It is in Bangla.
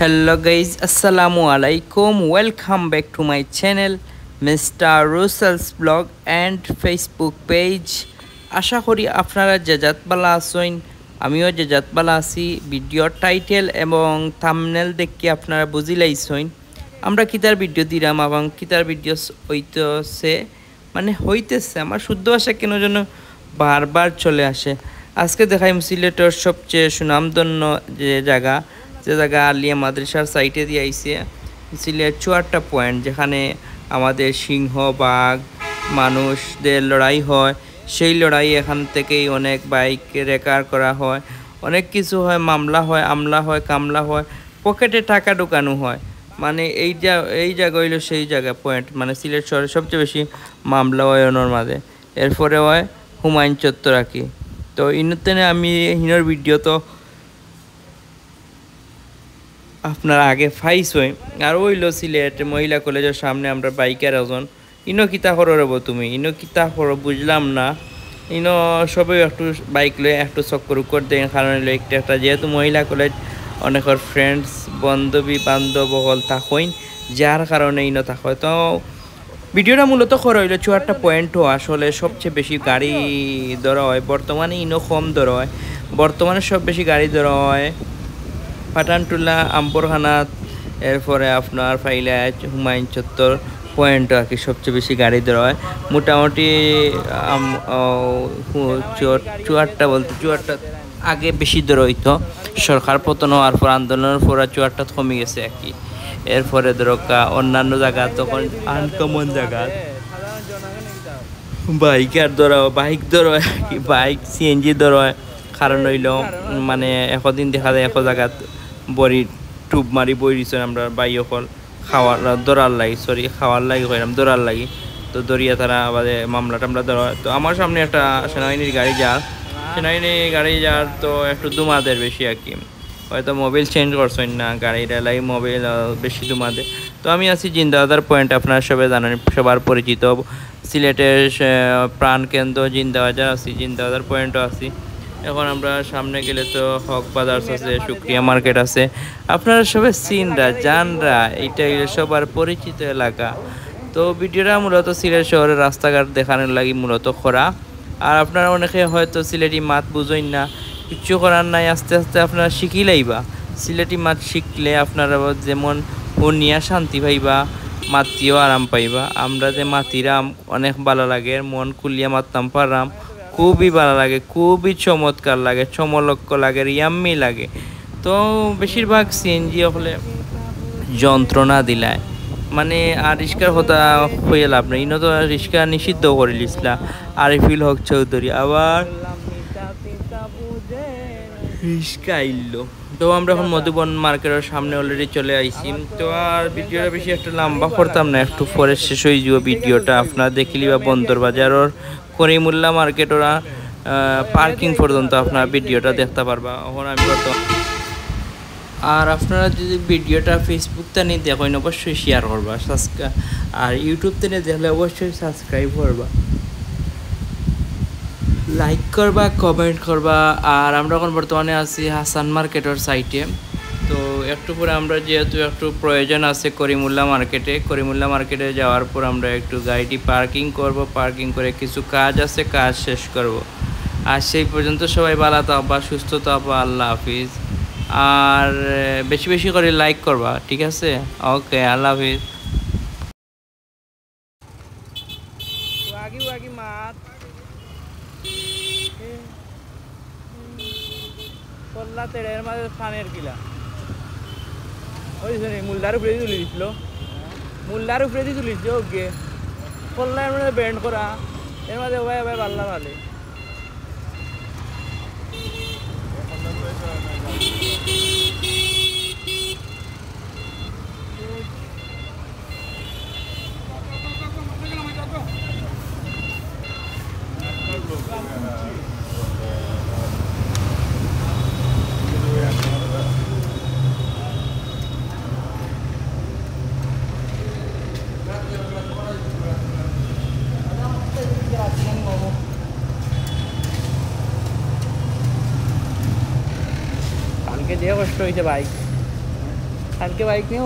Hello guys, assalamu alaikum. Welcome back to my channel Mr. Russell's blog and Facebook page. আশা করি আপনারা যেজাত বালা আছেন, আমিও যেজাত বালা আছি। ভিডিওর টাইটেল এবং থাম্বনেল দেখে আপনারা বুঝি লাইছেন আমরা কিতার ভিডিও দিলাম এবং কিতার ভিডিও হইতেছে আমার শুদ্ধ ভাষা কেন যেন বারবার চলে আসে। আজকে দেখাই সিলেটের সবচেয়ে সুনামধন্য যে জায়গা আলিয়া মাদ্রাসার সাইটে দিয়ে আইছে সিলেট ৪টা পয়েন্ট, যেখানে আমাদের সিংহ বাঘ মানুষদের লড়াই হয়। সেই লড়াই এখান থেকেই অনেক বাইক রেকার করা হয়, অনেক কিছু হয়, মামলা হয়, আমলা হয়, কামলা হয়, পকেটে টাকা ঢুকানো হয়। মানে এই জায়গা হইলো সেই জায়গা পয়েন্ট, মানে সিলেট শহরে সবচেয়ে বেশি মামলা হয় ওনার মাঝে। এরপরে হয় হুমায়ুন চত্বর রাখি। তো ইনতে আমি হিনোর ভিডিও তো আপনার আগে ফাইস হই। আর ওইলো সিলেট মহিলা কলেজের সামনে আমরা বাইকের ওজন ইনো কিতা করো রব, তুমি ইনো কিতা করো বুঝলাম না। ইনো সবাই একটু বাইক লয়ে একটু চক্কর উক্কর দেয়, কারণ হইলো একটা যেহেতু মহিলা কলেজ অনেকের ফ্রেন্ডস বান্ধবী বান্ধব হল থাকইন, যার কারণে ইনো থাকয়। তো ভিডিওটা মূলত খরা হইলো ৪টা পয়েন্টও আসলে সবচেয়ে বেশি গাড়ি ধরা হয় বর্তমানে, ইনো কম ধরা হয়। বর্তমানে সব বেশি গাড়ি ধরা হয় পাঠানটুলা, আম্বরখানাত, এরপরে আপনার ফাইলাচ, হুমায়ুন চত্বর পয়েন্ট আর কি সবচেয়ে বেশি গাড়ি ধরা হয়। মোটামুটি ৪টা বলতে ৪টা আগে বেশি ধরা হইতো, সরকার পতন হওয়ার পর আন্দোলনের পর ৪টা কমে গেছে আর কি। এরপরে ধরকা অন্যান্য জায়গা তখন আনকমন জায়গা বাইক ধরা হয় কি, বাইক সিএনজি ধরা হয়। কারণ হইল মানে একদিন দেখা যায় এক জায়গাত বড়ি টুব মারি বই দিচ্ছ আমরা বাই অকল খাওয়ার লাগি হইলাম দৌড়ার লাগি। তো দৌড়িয়া তারা আবার মামলা টামলা ধরা হয়। তো আমার সামনে একটা সেনাবাহিনীর গাড়ি যার তো একটু দুমাদের বেশি আর কি, হয়তো মোবাইল চেঞ্জ করছেন না, গাড়িটা লাগি মোবাইল বেশি দুমাদে। তো আমি আছি জিন্দাবাজার পয়েন্ট, আপনারা সবাই জানেন, সবার পরিচিত সিলেটের প্রাণকেন্দ্র জিন্দাবাজার আছি, জিন্দাবাজার পয়েন্টও আছি। এখন আমরা সামনে গেলে তো হক বাজার আছে, শুক্রিয়া মার্কেট আছে, আপনারা সবাই চিনরা জানরা, এইটা সবার পরিচিত এলাকা। তো ভিডিওটা মূলত সিলেট শহরের রাস্তাঘাট দেখানোর লাগি মূলত করা। আর আপনারা অনেকে হয়তো সিলেটি মাত বুঝেন না, কিচ্ছু করার নাই, আস্তে আস্তে আপনারা শিখি লাইবা। সিলেটি মাত শিখলে আপনারা যেমন শুনিয়া শান্তি পাইবা, মাতিও আরাম পাইবা। আমরা যে মাতিরাম অনেক ভালো লাগে, মন খুলিয়া মাততাম পারলাম, খুবই ভালো লাগে, খুবই চমৎকার লাগে, চমলক্ষ লাগে, ইয়াম্মি লাগে। তো বেশিরভাগ সিএনজি হলে যন্ত্রণা দিলায়, মানে আর রিস্কার হতা হয়ে লাভ নেই। ইনো তো রিস্কা নিষিদ্ধ করে লিসলা আরিফুল হক চৌধুরী, আবার রিস্কা আইলো। তো আমরা এখন মধুবন মার্কেটের সামনে অলরেডি চলে আইছি। তো আর ভিডিওটা বেশি একটা লম্বা করতাম না, একটু পরে শেষ হয়ে যাব ভিডিওটা। আপনারা দেখিলি বা বন্দর বাজারের করিমুল্লা মার্কেট ওরা পার্কিং পর্যন্ত আপনারা ভিডিওটা দেখতে পারবা। এখন আমি আর আপনারা যদি ভিডিওটা ফেসবুক থেকে দেখেন অবশ্যই শেয়ার করবা, আর ইউটিউব থেকে দেখলে অবশ্যই সাবস্ক্রাইব করবা, লাইক করবা, কমেন্ট করবা। আর আমরা এখন বর্তমানে আছি হাসান মার্কেটের সাইটে। তো একটু পরে আমরা যেহেতু একটু প্রয়োজন আছে করিমুল্লা মার্কেটে যাওয়ার পর আমরা একটু গাড়িটি পার্কিং করব, পার্কিং করে কিছু কাজ আছে, কাজ শেষ করব। আর সেই পর্যন্ত সবাই ভালো থাকবা, সুস্থ থাকবা, আল্লাহ হাফিজ। আর বেশি বেশি করে লাইক করবা, ঠিক আছে? ওকে, আল্লাহ হাফিজ। মুল্লার উপরে তুলিস ওকে কল্লার মধ্যে ব্যান্ড করা এর মাঝে ভাই পাল্লা ভালো। কালকে দিয়ে কষ্ট হয়েছে বাইক। কালকে বাইক নিয়ে